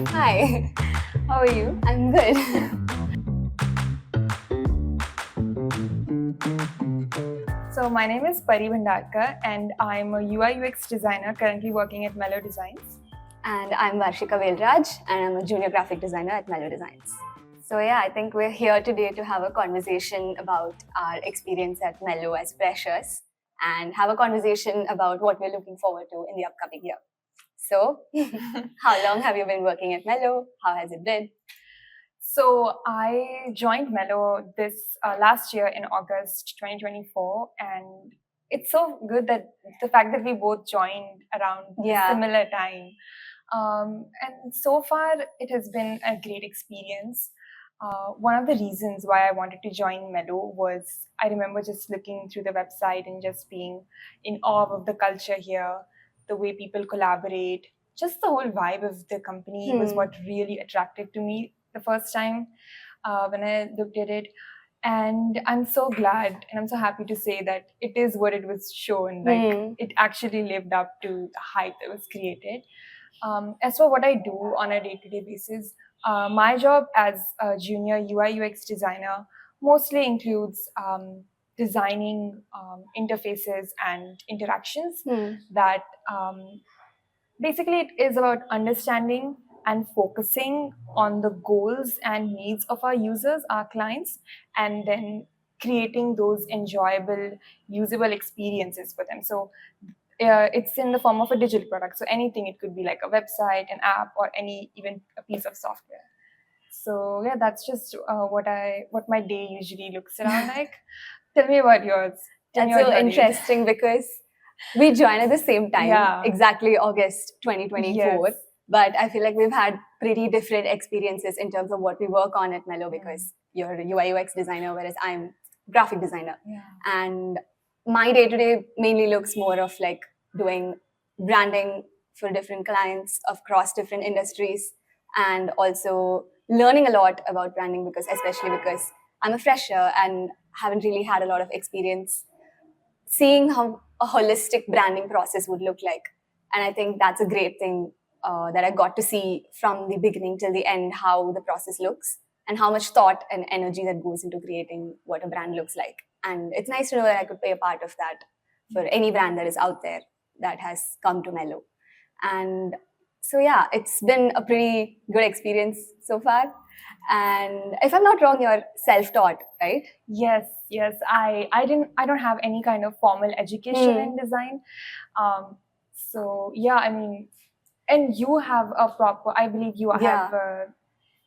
Hi, How are you? I'm good. So my name is Pari Bhandarkar and I'm a UI/UX designer currently working at Mellow Designs. And I'm Varshika Velraj, and I'm a junior graphic designer at Mellow Designs. So yeah, I think we're here today to have a conversation about our experience at Mellow as freshers and have a conversation about what we're looking forward to in the upcoming year. So, how long have you been working at Mellow? How has it been? So I joined Mellow this last year in August 2024, and it's so good that the fact that we both joined around Yeah. similar time. And so far, it has been a great experience. One of the reasons why I wanted to join Mellow was I remember just looking through the website and just being in awe of the culture here, the way people collaborate, just the whole vibe of the company was what really attracted to me the first time when I looked at it. And I'm so glad and I'm so happy to say that it is what it was shown. Like it actually lived up to the hype that was created. As for what I do on a day-to-day basis, my job as a junior UI/UX designer mostly includes designing interfaces and interactions that basically it is about understanding and focusing on the goals and needs of our users, our clients, and then creating those enjoyable, usable experiences for them. So it's in the form of a digital product. So anything, it could be like a website, an app, or even a piece of software. So yeah, that's just what my day usually looks around like. Tell me about yours. That's so interesting because we joined at the same time, Yeah. exactly August 2024. Yes. But I feel like we've had pretty different experiences in terms of what we work on at Mellow because you're a UI/UX designer, whereas I'm graphic designer. Yeah. And my day-to-day mainly looks more of like doing branding for different clients across different industries and also learning a lot about branding especially because I'm a fresher and haven't really had a lot of experience seeing how a holistic branding process would look like. And I think that's a great thing that I got to see from the beginning till the end how the process looks and how much thought and energy that goes into creating what a brand looks like. And it's nice to know that I could play a part of that for any brand that is out there that has come to Mellow. And so, yeah, it's been a pretty good experience so far. And if I'm not wrong, you're self-taught, right? Yes. I don't have any kind of formal education in design. So yeah, I mean, and you have a proper. I believe you have.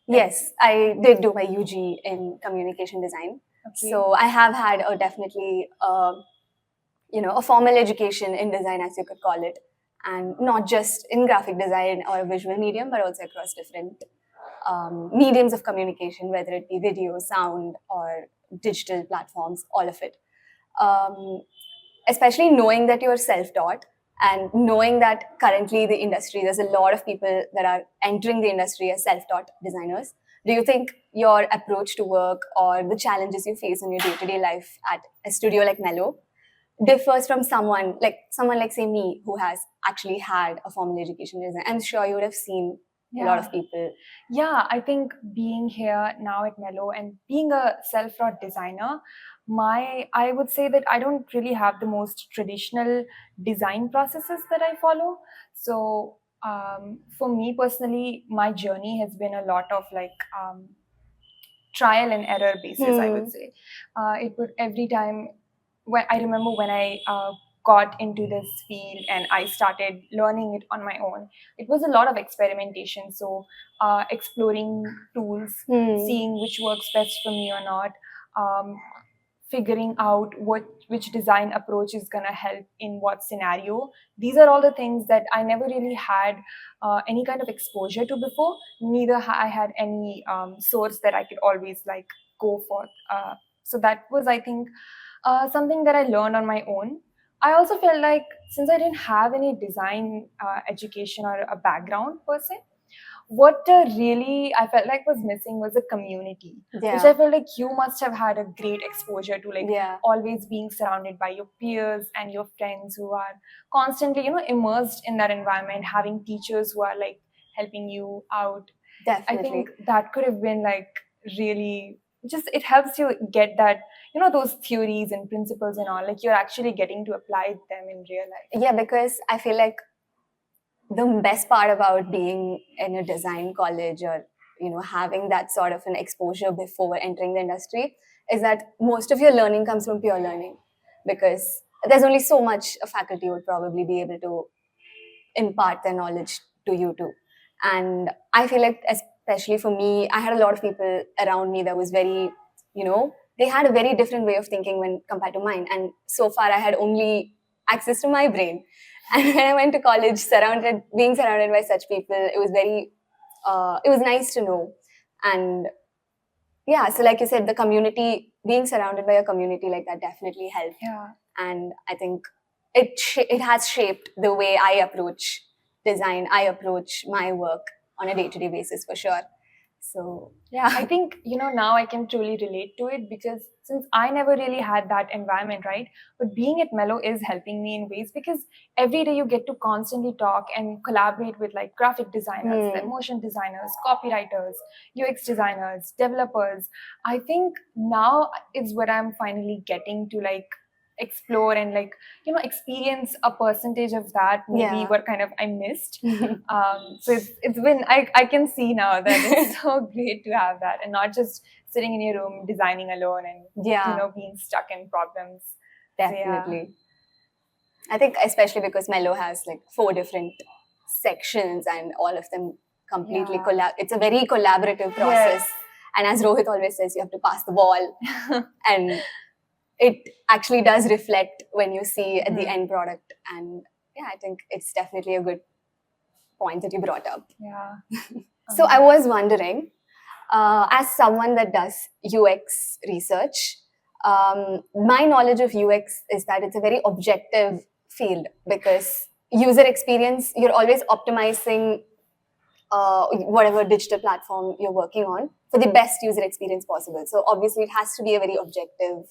Yes, I did do my UG in communication design. Okay. So I have had definitely a formal education in design, as you could call it, and not just in graphic design or a visual medium, but also across different mediums of communication, whether it be video, sound, or digital platforms, all of it. Especially knowing that you're self-taught and knowing that currently the industry, there's a lot of people that are entering the industry as self-taught designers. Do you think your approach to work or the challenges you face in your day-to-day life at a studio like Mellow differs from someone like say me who has actually had a formal education in design? I'm sure you would have seen a lot of people. Yeah, I think being here now at Mellow and being a self-taught designer, I would say that I don't really have the most traditional design processes that I follow. So for me personally, my journey has been a lot of like trial and error basis, I would say. It would every time when I remember when I got into this field and I started learning it on my own, it was a lot of experimentation. So exploring tools, seeing which works best for me or not, figuring out which design approach is going to help in what scenario. These are all the things that I never really had any kind of exposure to before. Neither I had any source that I could always like go for. So that was, I think, something that I learned on my own. I also felt like since I didn't have any design education or a background per se, what really I felt like was missing was a community, which I felt like you must have had a great exposure to, like always being surrounded by your peers and your friends who are constantly, immersed in that environment, having teachers who are like helping you out. Definitely. I think that could have been like really just, it helps you get that, those theories and principles and all, like you're actually getting to apply them in real life. Yeah, because I feel like the best part about being in a design college, or having that sort of an exposure before entering the industry, is that most of your learning comes from pure learning, because there's only so much a faculty would probably be able to impart their knowledge to you too. And I feel like, especially for me, I had a lot of people around me that was very, they had a very different way of thinking when compared to mine. And so far I had only access to my brain. And when I went to college, being surrounded by such people, it was it was nice to know. And yeah, so like you said, the community, being surrounded by a community like that definitely helped. Yeah. And I think it has shaped the way I approach design, I approach my work on a day-to-day basis, for sure. So yeah, I think, now I can truly relate to it, because since I never really had that environment, right? But being at Mellow is helping me in ways, because every day you get to constantly talk and collaborate with like graphic designers, like motion designers, copywriters, UX designers, developers. I think now is what I'm finally getting to like explore and like experience a percentage of that, maybe what kind of I missed. So it's been, I can see now that it's so great to have that, and not just sitting in your room designing alone and being stuck in problems. Definitely. So, yeah. I think especially because Mellow has like 4 different sections, and all of them completely it's a very collaborative process. Yes. And as Rohit always says, you have to pass the ball. And it actually does reflect when you see the end product. And yeah, I think it's definitely a good point that you brought up. Yeah. So I was wondering, as someone that does UX research, my knowledge of UX is that it's a very objective field, because user experience, you're always optimizing whatever digital platform you're working on for the best user experience possible. So obviously it has to be a very objective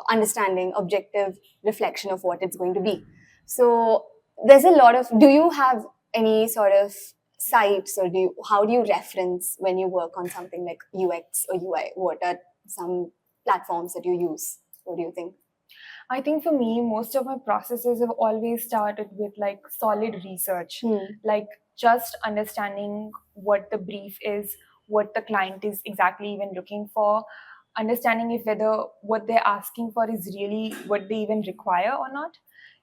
understanding, objective reflection of what it's going to be. So there's a lot of, do you have any sort of sites, or how do you reference when you work on something like UX or UI? What are some platforms that you use? What do you think? I think for me, most of my processes have always started with like solid research, like just understanding what the brief is, what the client is exactly even looking for, understanding if whether what they're asking for is really what they even require or not.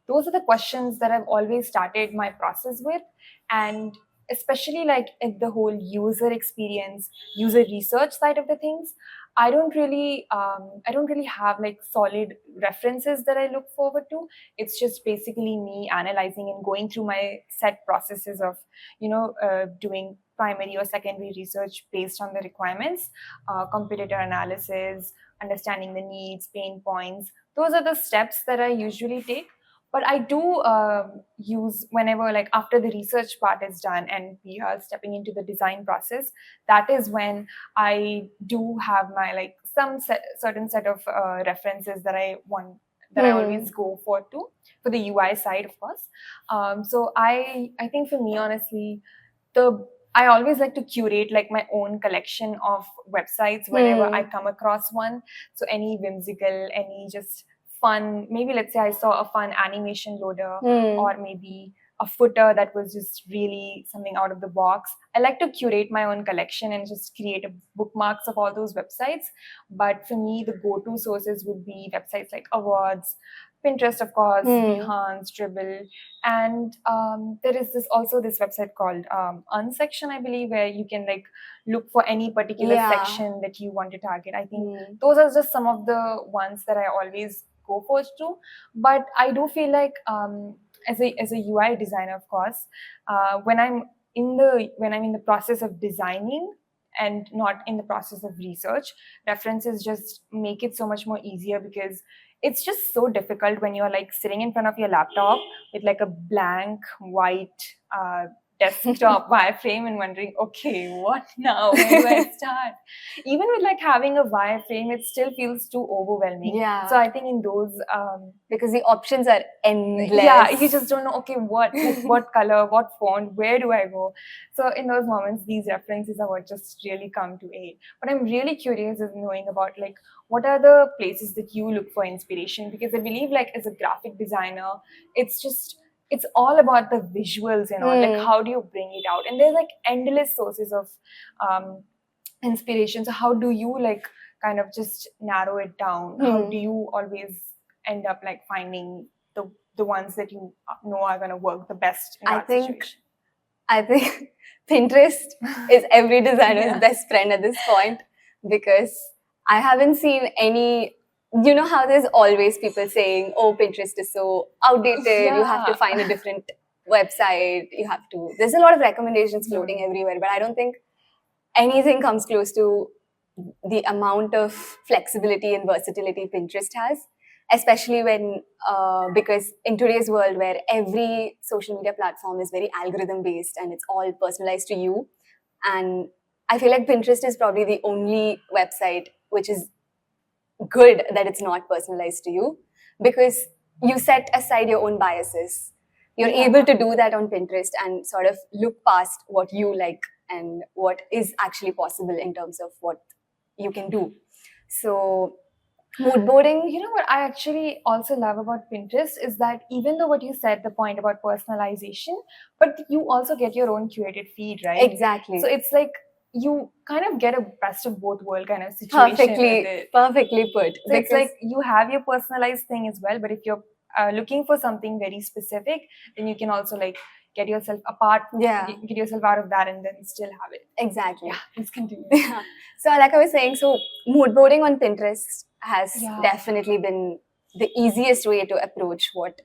Those are the questions that I've always started my process with. And especially like in the whole user experience, user research side of the things, I don't really have like solid references that I look forward to. It's just basically me analyzing and going through my set processes of, doing primary or secondary research based on the requirements, competitor analysis, understanding the needs, pain points. Those are the steps that I usually take. But I do use, whenever like after the research part is done and we are stepping into the design process, that is when I do have my like certain set of references that I want, that I always go for the UI side, of course. So I think for me, honestly, I always like to curate like my own collection of websites whenever I come across one. So any whimsical, any just fun, maybe let's say I saw a fun animation loader, or maybe a footer that was just really something out of the box. I like to curate my own collection and just create bookmarks of all those websites. But for me, the go-to sources would be websites like Awards, Pinterest, of course, Behance, Dribbble, and there is also this website called Unsection, I believe, where you can like look for any particular section that you want to target. I think those are just some of the ones that I always go first to. But I do feel like as a UI designer, of course, when I'm in the process of designing and not in the process of research, references just make it so much more easier, because it's just so difficult when you're like sitting in front of your laptop with like a blank white desktop wireframe and wondering, okay, what now? Where do I start? Even with like having a wireframe, it still feels too overwhelming. Yeah. So I think in those because the options are endless. Yeah, you just don't know, okay, what color, what font, where do I go? So in those moments, these references are what just really come to aid. But I'm really curious in knowing about like what are the places that you look for inspiration? Because I believe like as a graphic designer, it's all about the visuals and all. Like how do you bring it out? And there's like endless sources of inspiration. So how do you like kind of just narrow it down? How do you always end up like finding the ones that you know are going to work the best in that situation? I think Pinterest is every designer's best friend at this point, because I haven't seen any, you know how there's always people saying, oh, Pinterest is so outdated, you have to find a different website, there's a lot of recommendations floating everywhere, but I don't think anything comes close to the amount of flexibility and versatility Pinterest has, especially because in today's world where every social media platform is very algorithm based and it's all personalized to you, and I feel like Pinterest is probably the only website which is good that it's not personalized to you, because you set aside your own biases. You're able to do that on Pinterest and sort of look past what you like and what is actually possible in terms of what you can do. So mood boarding, you know what I actually also love about Pinterest is that even though what you said, the point about personalization, but you also get your own curated feed, right? Exactly. So it's like you kind of get a best of both world kind of situation with it. Perfectly put. So it's like you have your personalized thing as well, but if you're looking for something very specific, then you can also like get yourself apart, get yourself out of that and then still have it. Exactly. Yeah, let's continue. So like I was saying, so mood boarding on Pinterest has definitely been the easiest way to approach what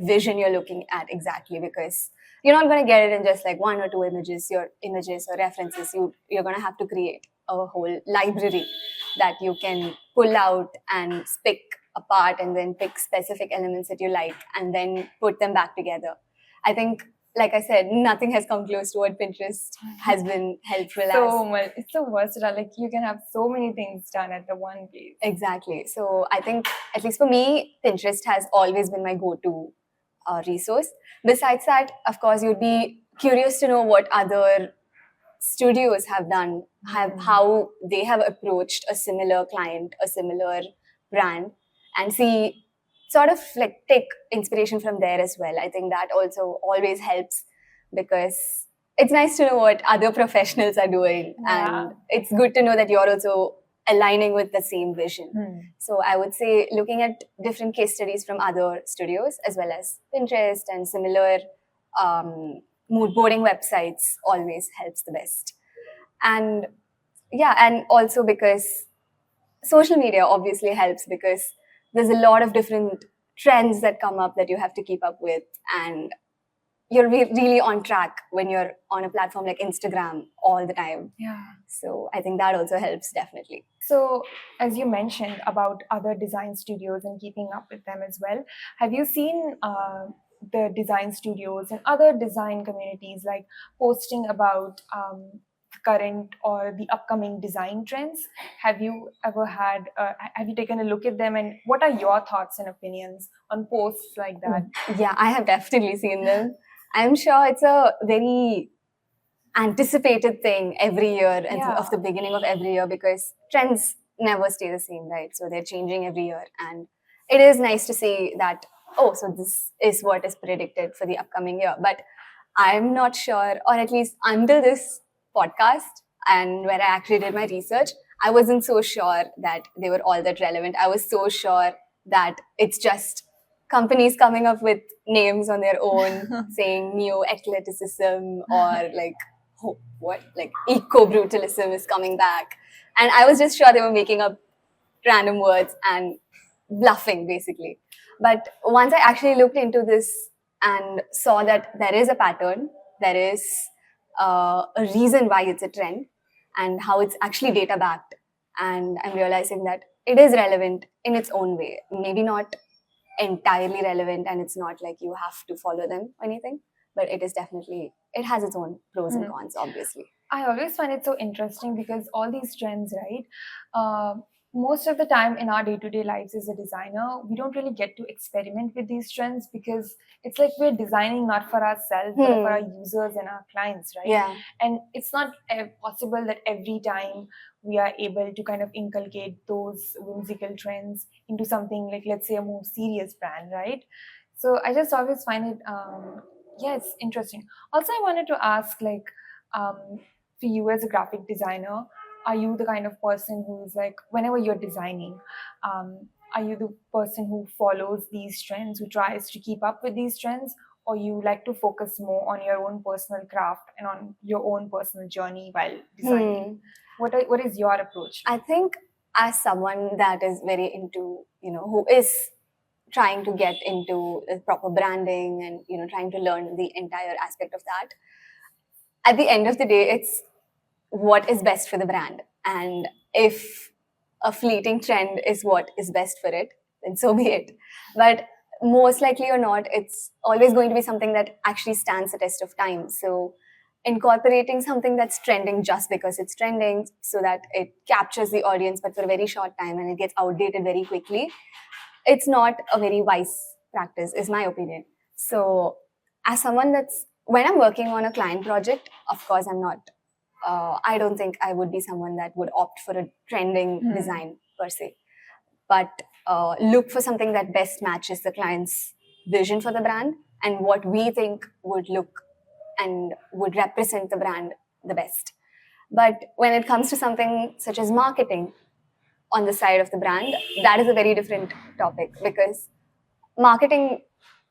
vision you're looking at exactly, because you're not going to get it in just like one or two images or references. You're going to have to create a whole library that you can pull out and pick apart and then pick specific elements that you like and then put them back together. I think, like I said, nothing has come close to what Pinterest has been helpful as. It's so versatile. Like you can have so many things done at the one place. Exactly. So I think, at least for me, Pinterest has always been my go-to resource. Besides that, of course, you'd be curious to know what other studios have done, how they have approached a similar client, a similar brand, and see, sort of like take inspiration from there as well. I think that also always helps, because it's nice to know what other professionals are doing, and it's good to know that you're also aligning with the same vision. So I would say looking at different case studies from other studios as well as Pinterest and similar mood boarding websites always helps the best. And and also because social media obviously helps, because there's a lot of different trends that come up that you have to keep up with, and you're really on track when you're on a platform like Instagram all the time. So I think that also helps definitely. So as you mentioned about other design studios and keeping up with them as well, have you seen the design studios and other design communities like posting about current or the upcoming design trends? Have you ever have you taken a look at them, and what are your thoughts and opinions on posts like that? Yeah, I have definitely seen them. I'm sure it's a very anticipated thing every year of the beginning of every year, because trends never stay the same, right? So they're changing every year, and it is nice to see that, oh, so this is what is predicted for the upcoming year. But I'm not sure, or at least until this podcast and where I actually did my research, I wasn't so sure that they were all that relevant. I was so sure that it's just companies coming up with names on their own saying neo-eclecticism or like eco-brutalism is coming back. And I was just sure they were making up random words and bluffing, basically. But once I actually looked into this and saw that there is a pattern, there is a reason why it's a trend and how it's actually data backed, and I'm realizing that it is relevant in its own way. Maybe not entirely relevant, and it's not like you have to follow them or anything, but it has its own pros and Mhm. cons, obviously. I always find it so interesting because all these trends, right? Most of the time in our day-to-day lives as a designer, we don't really get to experiment with these trends because it's like we're designing not for ourselves, but for our users and our clients, right? Yeah. And it's not possible that every time we are able to kind of inculcate those whimsical trends into something like, let's say, a more serious brand, right? So I just always find it, yeah, it's interesting. Also, I wanted to ask, like, for you as a graphic designer, are you the kind of person who's like, whenever you're designing, are you the person who follows these trends, who tries to keep up with these trends, or you like to focus more on your own personal craft and on your own personal journey while designing? What is your approach? I think as someone that is very into, who is trying to get into proper branding and, trying to learn the entire aspect of that, at the end of the day, it's what is best for the brand. And if a fleeting trend is what is best for it, then so be it. But most likely or not, it's always going to be something that actually stands the test of time. So incorporating something that's trending just because it's trending so that it captures the audience, but for a very short time and it gets outdated very quickly, it's not a very wise practice, is my opinion. So as someone when I'm working on a client project, of course, I don't think I would be someone that would opt for a trending design per se, but look for something that best matches the client's vision for the brand and what we think would look and would represent the brand the best. But when it comes to something such as marketing on the side of the brand, that is a very different topic, because marketing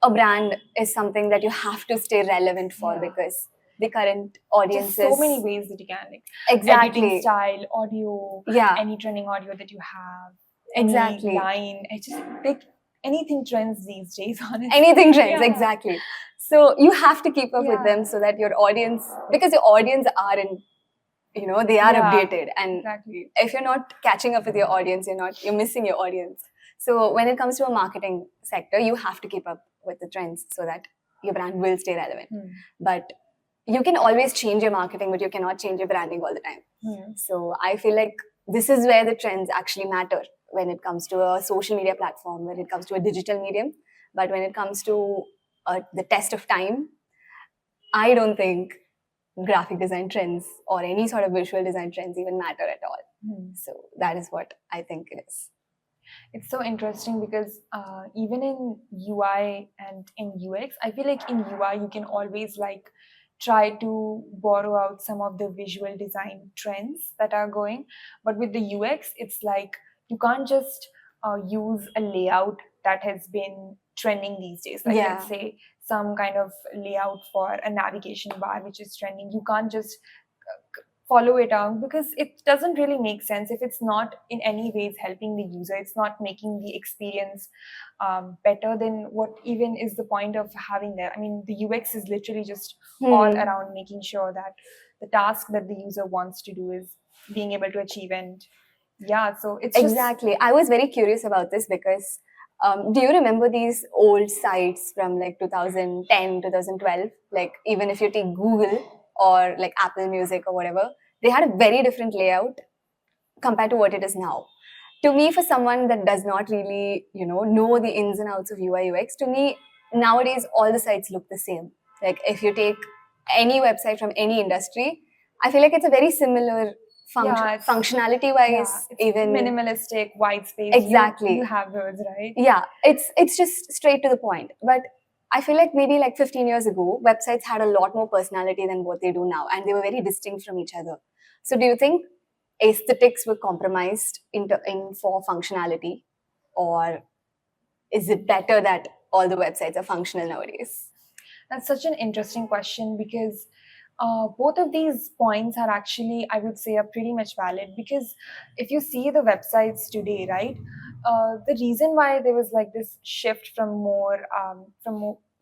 a brand is something that you have to stay relevant for, because the current audience Just so many ways that you can, like exactly editing style, audio, any trending audio that you have, exactly any line. I just pick anything trends these days, honestly. Anything trends, exactly. So you have to keep up with them so that your audience, because your audience are in, they are updated, and if you're not catching up with your audience, you're missing your audience. So when it comes to a marketing sector, you have to keep up with the trends so that your brand will stay relevant. But you can always change your marketing, but you cannot change your branding all the time. So I feel like this is where the trends actually matter when it comes to a social media platform, when it comes to a digital medium. But when it comes to the test of time, I don't think graphic design trends or any sort of visual design trends even matter at all. So that is what I think it is. It's so interesting because even in UI and in UX, I feel like in UI you can always like try to borrow out some of the visual design trends that are going, but with the UX it's like you can't just use a layout that has been trending these days, like let's say some kind of layout for a navigation bar which is trending. You can't just follow it out because it doesn't really make sense if it's not in any ways helping the user. It's not making the experience better. Than what even is the point of having that? I mean, the UX is literally just all around making sure that the task that the user wants to do is being able to achieve. And so it's exactly. I was very curious about this because do you remember these old sites from like 2010, 2012? Like even if you take Google or like Apple Music or whatever, they had a very different layout compared to what it is now. To me, for someone that does not really, know the ins and outs of UI UX, to me, nowadays all the sites look the same. Like if you take any website from any industry, I feel like it's a very similar functionality wise, even minimalistic, white space. Exactly. You have those, right? Yeah, it's just straight to the point. But I feel like maybe like 15 years ago, websites had a lot more personality than what they do now, and they were very distinct from each other. So do you think aesthetics were compromised in for functionality, or is it better that all the websites are functional nowadays? That's such an interesting question because both of these points are actually, I would say, are pretty much valid. Because if you see the websites today, right, the reason why there was like this shift from more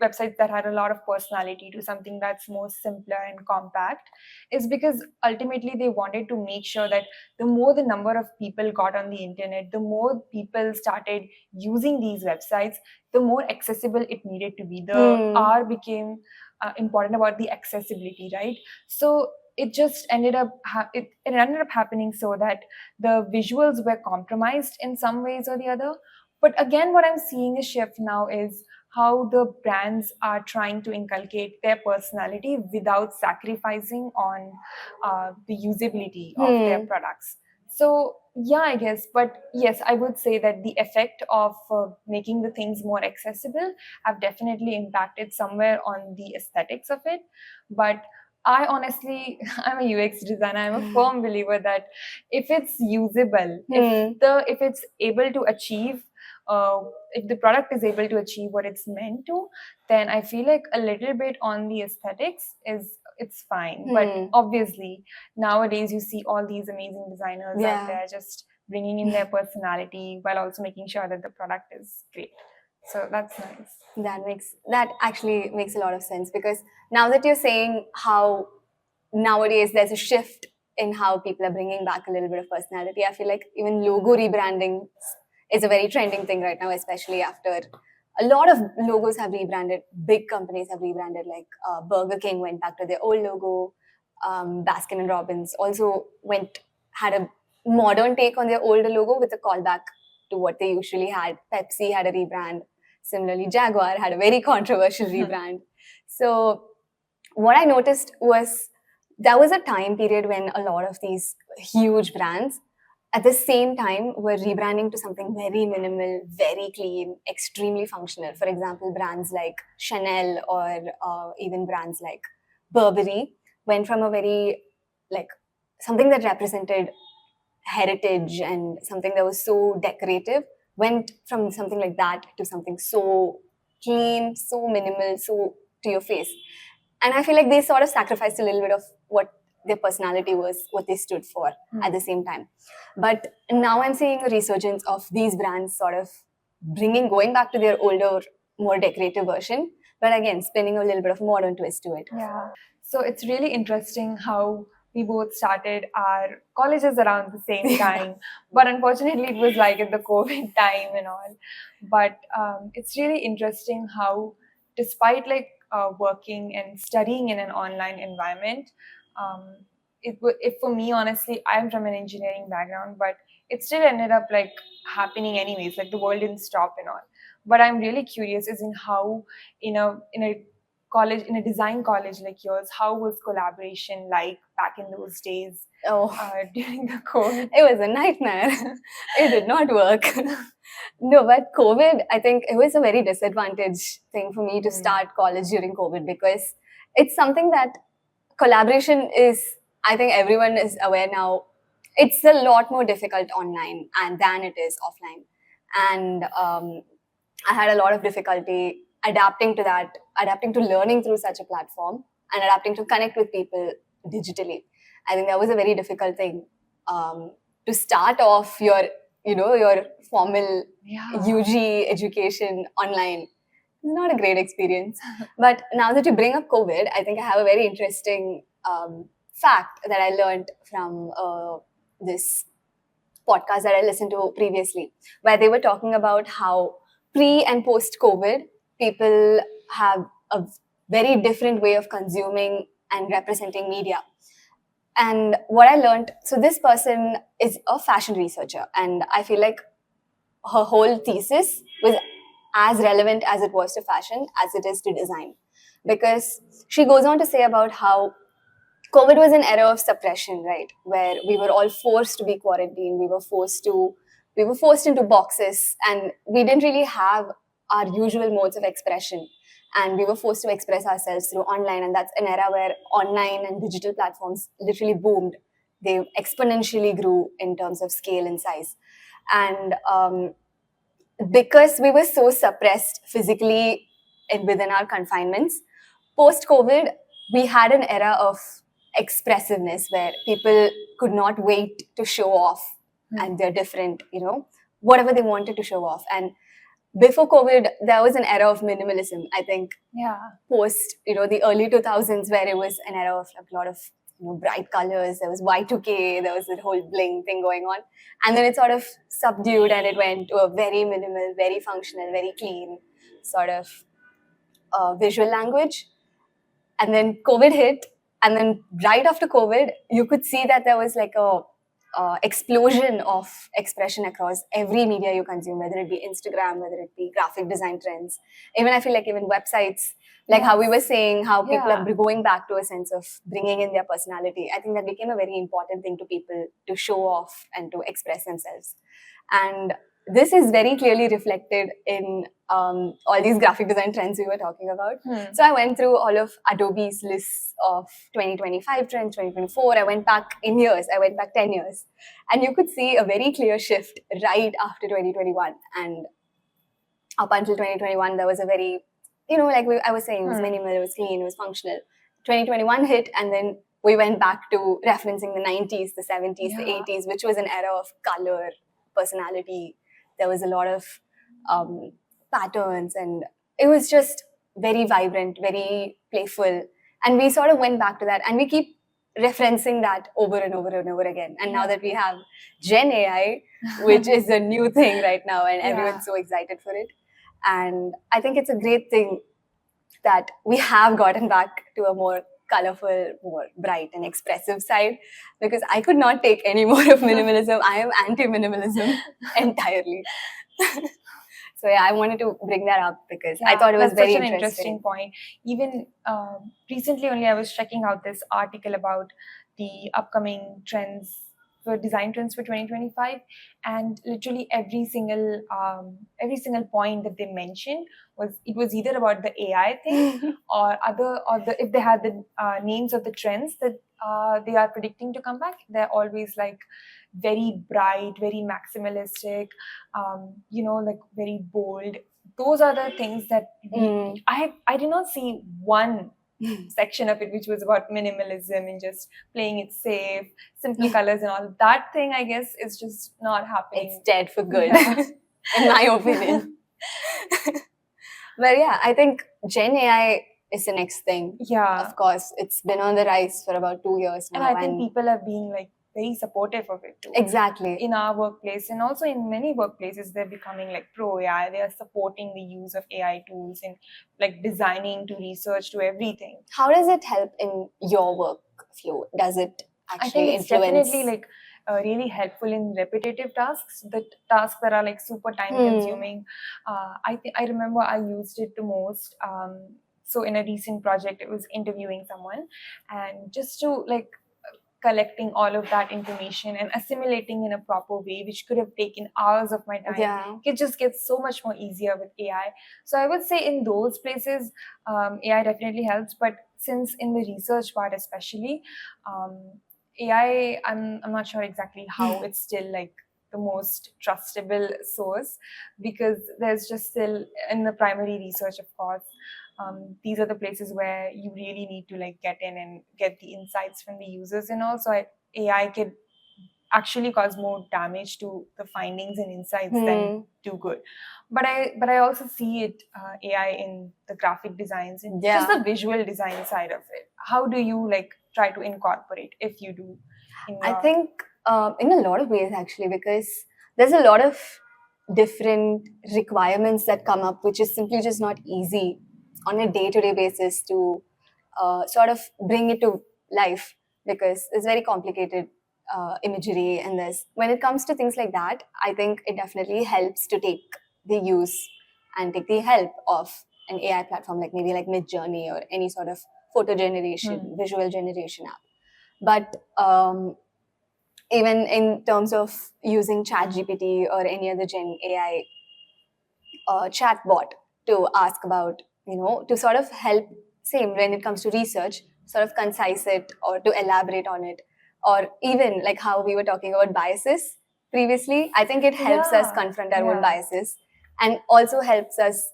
websites that had a lot of personality to something that's more simpler and compact is because ultimately they wanted to make sure that the more the number of people got on the internet, the more people started using these websites, the more accessible it needed to be. The R became important about the accessibility, right? So it just ended up it ended up happening so that the visuals were compromised in some ways or the other. But again, what I'm seeing a shift now is how the brands are trying to inculcate their personality without sacrificing on the usability of their products. So yeah, I guess, but yes, I would say that the effect of making the things more accessible have definitely impacted somewhere on the aesthetics of it. But I honestly, I'm a UX designer. I'm a firm believer that if it's usable, if it's able to achieve, if the product is able to achieve what it's meant to, then I feel like a little bit on the aesthetics it's fine. But obviously, nowadays you see all these amazing designers out there just bringing in their personality while also making sure that the product is great. So that's nice. That actually makes a lot of sense, because now that you're saying how nowadays there's a shift in how people are bringing back a little bit of personality, I feel like even logo rebranding is a very trending thing right now, especially after a lot of logos have rebranded. Big companies have rebranded, like Burger King went back to their old logo. Baskin and Robbins also had a modern take on their older logo with a callback to what they usually had. Pepsi had a rebrand. Similarly, Jaguar had a very controversial rebrand. So what I noticed was there was a time period when a lot of these huge brands at the same time were rebranding to something very minimal, very clean, extremely functional. For example, brands like Chanel or even brands like Burberry went from a very, like, something that represented heritage and something that was so decorative, went from something like that to something so clean, so minimal, so to your face. And I feel like they sort of sacrificed a little bit of what their personality was, what they stood for at the same time. But now I'm seeing a resurgence of these brands sort of going back to their older, more decorative version, but again, spinning a little bit of modern twist to it. Yeah. So it's really interesting how we both started our colleges around the same time, but unfortunately it was like at the COVID time and all. But it's really interesting how, despite like working and studying in an online environment, if for me, honestly, I'm from an engineering background, but it still ended up like happening anyways. Like the world didn't stop and all. But I'm really curious is in how in a college, in a design college like yours, how was collaboration like back in those days during the COVID? It was a nightmare. It did not work. No, but COVID, I think it was a very disadvantage thing for me to start college during COVID, because it's something that collaboration is, I think everyone is aware now, it's a lot more difficult online than it is offline. And I had a lot of difficulty adapting to that, adapting to learning through such a platform, and adapting to connect with people digitally. I think that was a very difficult thing to start off your formal UG education online. Not a great experience. But now that you bring up COVID, I think I have a very interesting fact that I learned from this podcast that I listened to previously, where they were talking about how pre and post COVID, people have a very different way of consuming and representing media. And what I learned, so this person is a fashion researcher, and I feel like her whole thesis was as relevant as it was to fashion as it is to design, because she goes on to say about how COVID was an era of suppression, right? Where we were all forced to be quarantined. We were forced into boxes, and we didn't really have our usual modes of expression. And we were forced to express ourselves through online. And that's an era where online and digital platforms literally boomed. They exponentially grew in terms of scale and size. And because we were so suppressed physically and within our confinements, post-COVID, we had an era of expressiveness where people could not wait to show off and they're different, whatever they wanted to show off. And before COVID, there was an era of minimalism, I think. Yeah. Post, the early 2000s, where it was an era of a lot of bright colors. There was Y2K, there was the whole bling thing going on. And then it sort of subdued and it went to a very minimal, very functional, very clean sort of visual language. and then COVID hit, and then right after COVID, you could see that there was like a explosion of expression across every media you consume, whether it be Instagram, whether it be graphic design trends. Even I feel like even websites, like how we were saying, how people Yeah. are going back to a sense of bringing in their personality. I think that became a very important thing to people to show off and to express themselves. And this is very clearly reflected in all these graphic design trends we were talking about. So I went through all of Adobe's lists of 2025 trends, 2024. I went back in years. I went back 10 years. And you could see a very clear shift right after 2021. And up until 2021, there was a very, like I was saying, it was minimal, it was clean, it was functional. 2021 hit, and then we went back to referencing the 90s, the 70s, the 80s, which was an era of color, personality. There was a lot of patterns, and it was just very vibrant, very playful. And we sort of went back to that, and we keep referencing that over and over and over again. And now that we have Gen AI, which is a new thing right now, and everyone's so excited for it. And I think it's a great thing that we have gotten back to a more colorful, more bright and expressive side, because I could not take any more of minimalism. I am anti-minimalism entirely. So yeah, I wanted to bring that up because I thought it was very such an interesting point. Even recently only I was checking out this article about the upcoming trends for design trends for 2025, and literally every single point that they mentioned was either about the AI thing or if they had the names of the trends that they are predicting to come back, they're always like very bright, very maximalistic, like very bold. Those are the things that I did not see one section of it which was about minimalism and just playing it safe, simple colors and all. That thing, I guess, is just not happening. It's dead for good, in my opinion. But yeah, I think Gen AI is the next thing. Yeah. Of course, it's been on the rise for about 2 years now. And I think people have been like very supportive of it too. Exactly. In our workplace, and also in many workplaces, they're becoming like pro AI. They are supporting the use of AI tools in like designing to research to everything. How does it help in your workflow? Does it actually I think it's influence? Definitely like really helpful in repetitive tasks, the tasks that are like super time consuming. I remember I used it the most. So in a recent project, it was interviewing someone, and just to like collecting all of that information and assimilating in a proper way, which could have taken hours of my time. It just gets so much more easier with AI. So I would say in those places, AI definitely helps. But since in the research part especially, AI, I'm not sure exactly how it's still like the most trustable source, because there's just still in the primary research, of course, these are the places where you really need to like get in and get the insights from the users, and also AI could actually cause more damage to the findings and insights than do good. But I also see it AI in the graphic designs and just the visual design side of it. How do you like try to incorporate, if you do? I think in a lot of ways actually, because there's a lot of different requirements that come up, which is simply just not easy on a day-to-day basis to sort of bring it to life, because it's very complicated imagery, and when it comes to things like that, I think it definitely helps to take the use and take the help of an AI platform like maybe like Midjourney or any sort of photo generation, visual generation app. But even in terms of using ChatGPT or any other Gen AI chatbot to ask about, to sort of help, same when it comes to research, sort of concise it or to elaborate on it, or even like how we were talking about biases previously, I think it helps us confront our own biases, and also helps us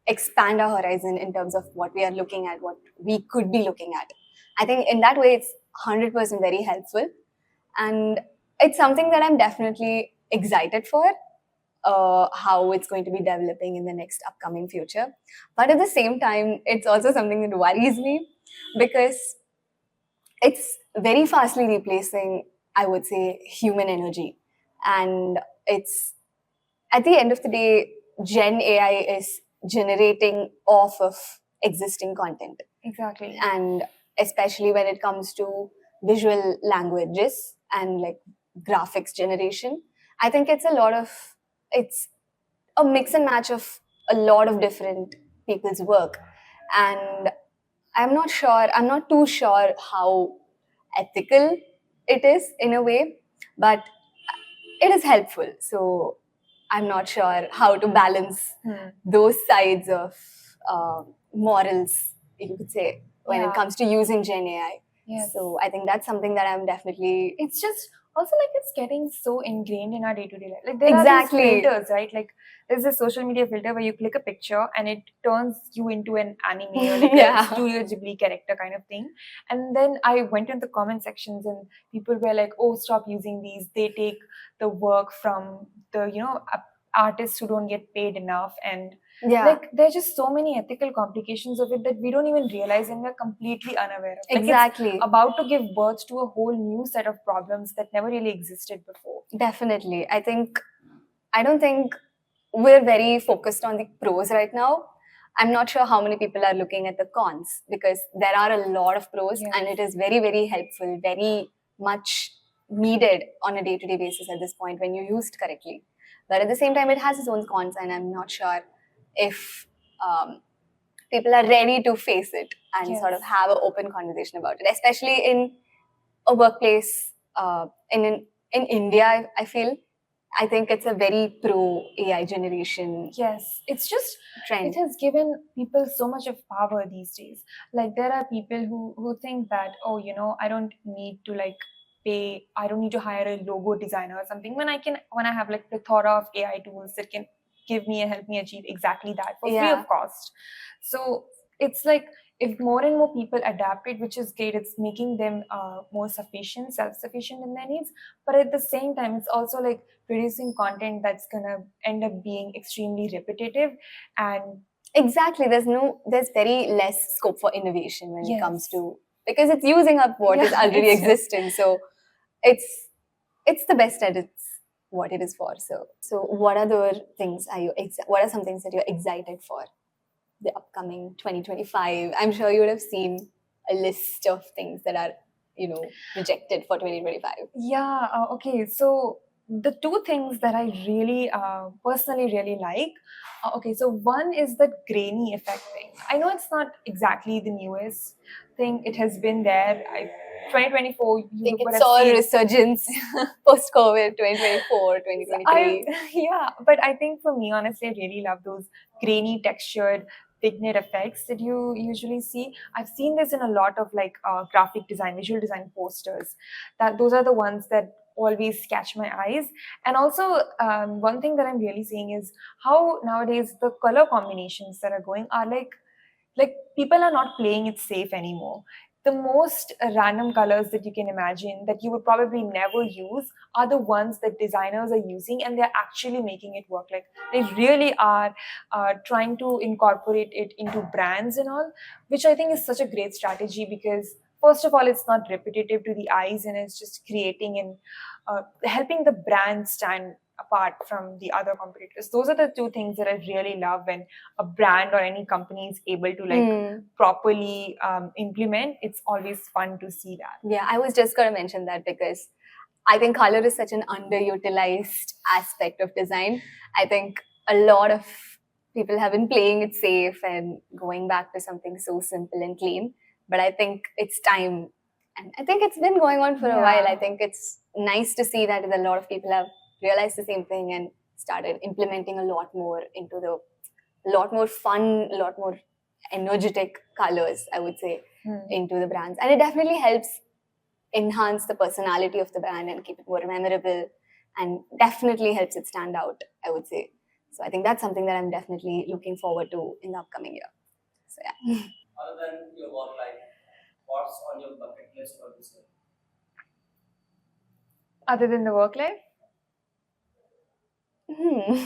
expand our horizon in terms of what we are looking at, what we could be looking at. I think in that way, it's 100% very helpful. And it's something that I'm definitely excited for, how it's going to be developing in the next upcoming future. But at the same time, it's also something that worries me, because it's very fastly replacing, I would say, human energy. And it's, at the end of the day, Gen AI is generating off of existing content. Exactly. And especially when it comes to visual languages and like graphics generation, I think it's a mix and match of a lot of different people's work. And I'm not too sure how ethical it is in a way, but it is helpful. So I'm not sure how to balance those sides of morals, you could say, when it Yeah. comes to using Gen AI. Yes. So I think that's something that I'm definitely. It's just also like it's getting so ingrained in our day-to-day life. Like there are Exactly. these filters, right? Like there's a social media filter where you click a picture and it turns you into an anime or like Yeah. a Studio Ghibli character kind of thing. And then I went in the comment sections and people were like, "Oh, stop using these. They take the work from the artists who don't get paid enough." And Yeah. like there's just so many ethical complications of it that we don't even realize and we're completely unaware of. Like, Exactly. it's about to give birth to a whole new set of problems that never really existed before. Definitely. I don't think we're very focused on the pros right now. I'm not sure how many people are looking at the cons, because there are a lot of pros. Yes. And it is very, very helpful, very much needed on a day-to-day basis at this point when you used correctly. But at the same time, it has its own cons, and I'm not sure if people are ready to face it and Yes. sort of have an open conversation about it, especially in a workplace in India. I feel I think it's a very pro AI generation. Yes, it's just trend. it has given people so much of power these days. Like there are people who think that, oh, I don't need to like pay, I don't need to hire a logo designer or something when I have like plethora of AI tools that can give me and help me achieve exactly that for free Yeah. of cost. So it's like if more and more people adapt it, which is great, it's making them more self-sufficient in their needs. But at the same time, it's also like producing content that's gonna end up being extremely repetitive. And Exactly. There's very less scope for innovation when it Yes. comes to, because it's using up what is Yeah, already it's just- existing. So it's the best at what it is for. So what other things what are some things that you're excited for the upcoming 2025? I'm sure you would have seen a list of things that are, projected for 2025. Yeah, okay. So the two things that I really personally really like, okay, so one is the grainy effect thing. I know it's not exactly the newest thing. It has been there. 2024, I you think would it have saw a seen. resurgence post-COVID 2024, 2023. Yeah, but I think for me, honestly, I really love those grainy textured vignette effects that you usually see. I've seen this in a lot of like graphic design, visual design posters. Those are the ones that always catch my eyes. And also, one thing that I'm really seeing is how nowadays the color combinations that are going are like people are not playing it safe anymore. The most random colors that you can imagine that you would probably never use are the ones that designers are using, and they're actually making it work. Like they really are trying to incorporate it into brands and all, which I think is such a great strategy because first of all, it's not repetitive to the eyes, and it's just creating and helping the brand stand apart from the other competitors. Those are the two things that I really love when a brand or any company is able to like properly implement. It's always fun to see that. Yeah, I was just going to mention that because I think color is such an underutilized aspect of design. I think a lot of people have been playing it safe and going back to something so simple and clean. But I think it's time. And I think it's been going on for a while. I think it's nice to see that a lot of people have realized the same thing and started implementing a lot more fun, a lot more energetic colors, I would say, into the brands. And it definitely helps enhance the personality of the brand and keep it more memorable, and definitely helps it stand out, I would say. So I think that's something that I'm definitely looking forward to in the upcoming year. So yeah. Other than your work life, what's on your bucket list for this year? Other than the work life? Hmm.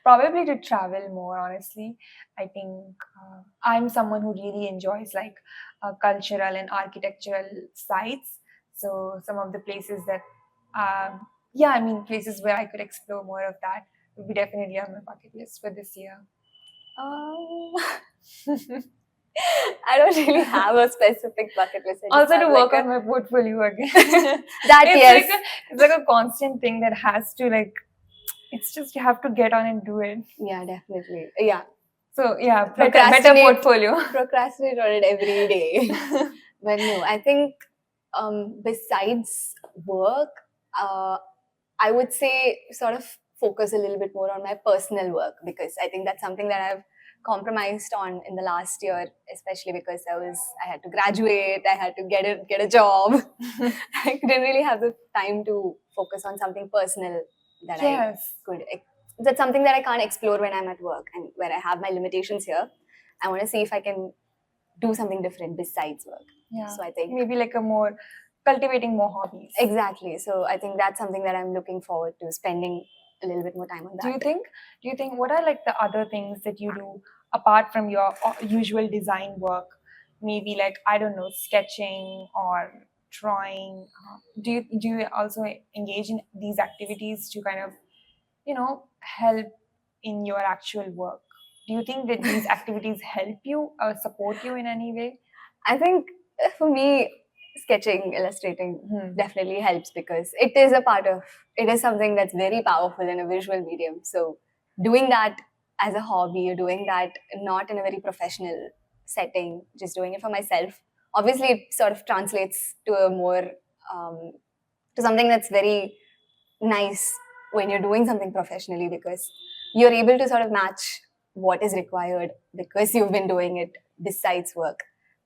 Probably to travel more, honestly. I think I'm someone who really enjoys like cultural and architectural sites. So some of the places that, places where I could explore more of that would be definitely on my bucket list for this year. I don't really have a specific bucket list. I just Also, to have work like on my portfolio again. that, it's yes. it's like a constant thing that has to like. It's just you have to get on and do it. Yeah, definitely. Yeah. So yeah, better Procrastinate. portfolio. Procrastinate on it every day. But no, I think besides work, I would say sort of focus a little bit more on my personal work, because I think that's something that I've compromised on in the last year, especially because I had to graduate, I had to get a job. I didn't really have the time to focus on something personal that I could. That's something that I can't explore when I'm at work, and where I have my limitations here. I want to see if I can do something different besides work. Yeah. So I think maybe like cultivating more hobbies. Exactly. So I think that's something that I'm looking forward to, spending a little bit more time on that. Do you think what are like the other things that you do apart from your usual design work? Maybe like, I don't know, sketching or drawing. Do you also engage in these activities to kind of, help in your actual work? Do you think that these activities help you or support you in any way? I think for me, sketching, illustrating definitely helps, because it is something that's very powerful in a visual medium. So doing that as a hobby, or doing that not in a very professional setting, just doing it for myself, obviously it sort of translates to a more to something that's very nice when you're doing something professionally, because you're able to sort of match what is required because you've been doing it besides work.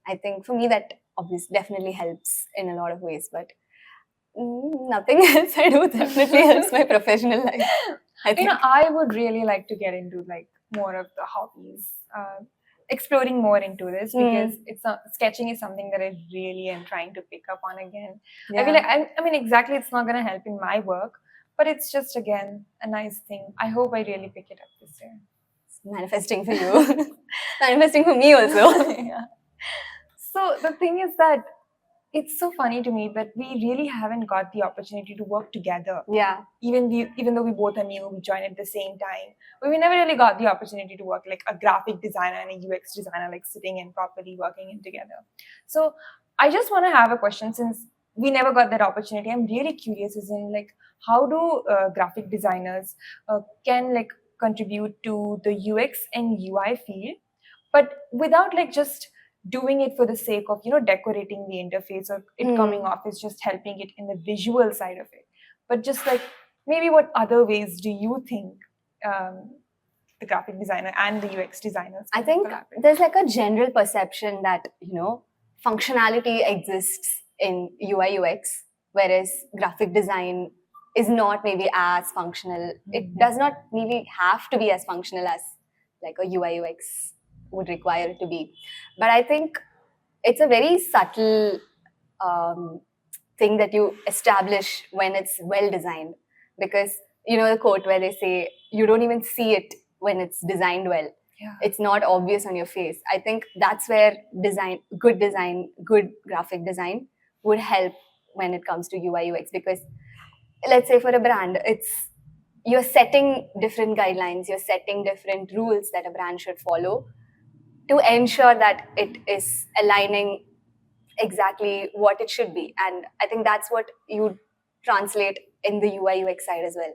I think for me that obviously definitely helps in a lot of ways, but nothing else I do definitely helps my professional life. I think. I would really like to get into like more of the hobbies, exploring more into this, because sketching is something that I really am trying to pick up on again. Yeah. I feel like I mean exactly, it's not going to help in my work, but it's just again a nice thing. I hope I really pick it up this year. It's manifesting for you, manifesting for me also. Yeah. So the thing is that it's so funny to me that we really haven't got the opportunity to work together. Yeah. Even though we both are new, we joined at the same time, but we never really got the opportunity to work like a graphic designer and a UX designer, like sitting and properly working in together. So I just want to have a question, since we never got that opportunity. I'm really curious, as in like, how do graphic designers can like contribute to the UX and UI field, but without like just doing it for the sake of decorating the interface or it coming off as just helping it in the visual side of it, but just like maybe what other ways do you think the graphic designer and the UX designers I think there's like a general perception that functionality exists in UI UX, whereas graphic design is not maybe as functional. It does not maybe have to be as functional as like a UI UX would require it to be. But I think it's a very subtle thing that you establish when it's well designed, because the quote where they say you don't even see it when it's designed well. Yeah. It's not obvious on your face. I think that's where good graphic design would help when it comes to UI UX, because let's say for a brand, you're setting different guidelines, you're setting different rules that a brand should follow to ensure that it is aligning exactly what it should be. And I think that's what you translate in the UI UX side as well.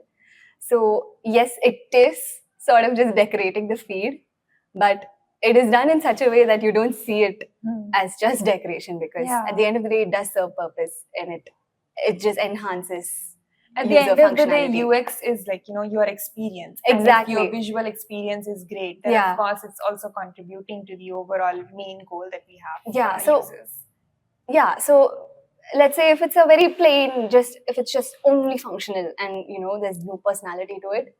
So yes, it is sort of just decorating the feed, but it is done in such a way that you don't see it as just decoration, because at the end of the day, it does serve purpose, and it just enhances. At the end of the day, UX is like, your experience. Exactly. And if your visual experience is great, then of course it's also contributing to the overall main goal that we have for our users. Yeah, so let's say if it's a very plain, if it's just only functional and there's no personality to it,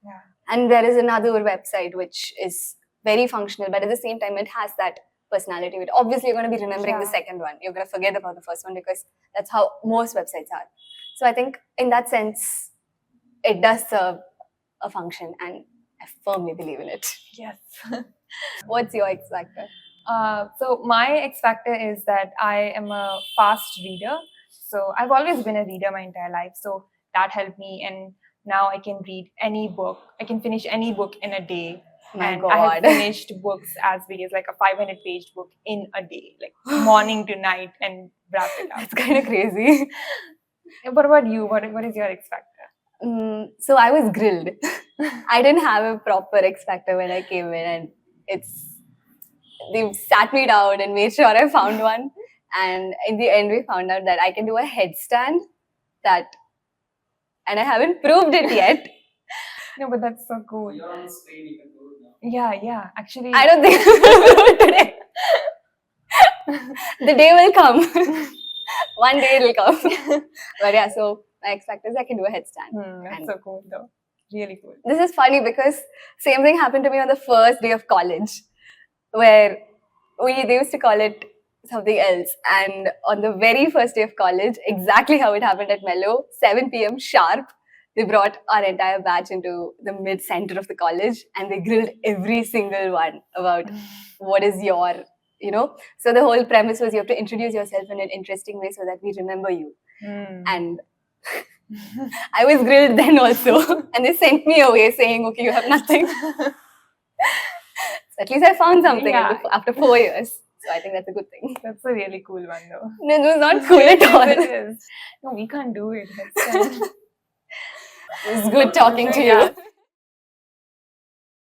and there is another website which is very functional, but at the same time it has that personality to it, obviously you're going to be remembering the second one. You're going to forget about the first one, because that's how most websites are. So I think in that sense, it does serve a function, and I firmly believe in it. Yes. What's your X factor? So my X factor is that I am a fast reader. So I've always been a reader my entire life. So that helped me, and now I can read any book. I can finish any book in a day. My and I have God. finished books as big as like a 500-page book in a day, like morning to night, and wrapped it up. That's kind of crazy. What about you? What is your X factor? So I was grilled. I didn't have a proper X Factor when I came in, and they sat me down and made sure I found one. And in the end, we found out that I can do a headstand and I haven't proved it yet. No, but that's so cool. You're on the screen, you can do it now. Yeah. Actually, I don't think I will today. The day will come. One day it'll come. But yeah, so my X Factor is I can do a headstand. That's And so cool, though. Really cool. this is funny because same thing happened to me on the first day of college, where they used to call it something else. And on the very first day of college, exactly how it happened at Mellow, 7 p.m. sharp, they brought our entire batch into the mid-center of the college and they grilled every single one about what is your, So the whole premise was you have to introduce yourself in an interesting way so that we remember you. And I was grilled then also. And they sent me away saying, okay, you have nothing. So at least I found something after 4 years. So I think that's a good thing. That's a really cool one, though. No, it was not cool at all. It is. No, we can't do it. It was good talking to you.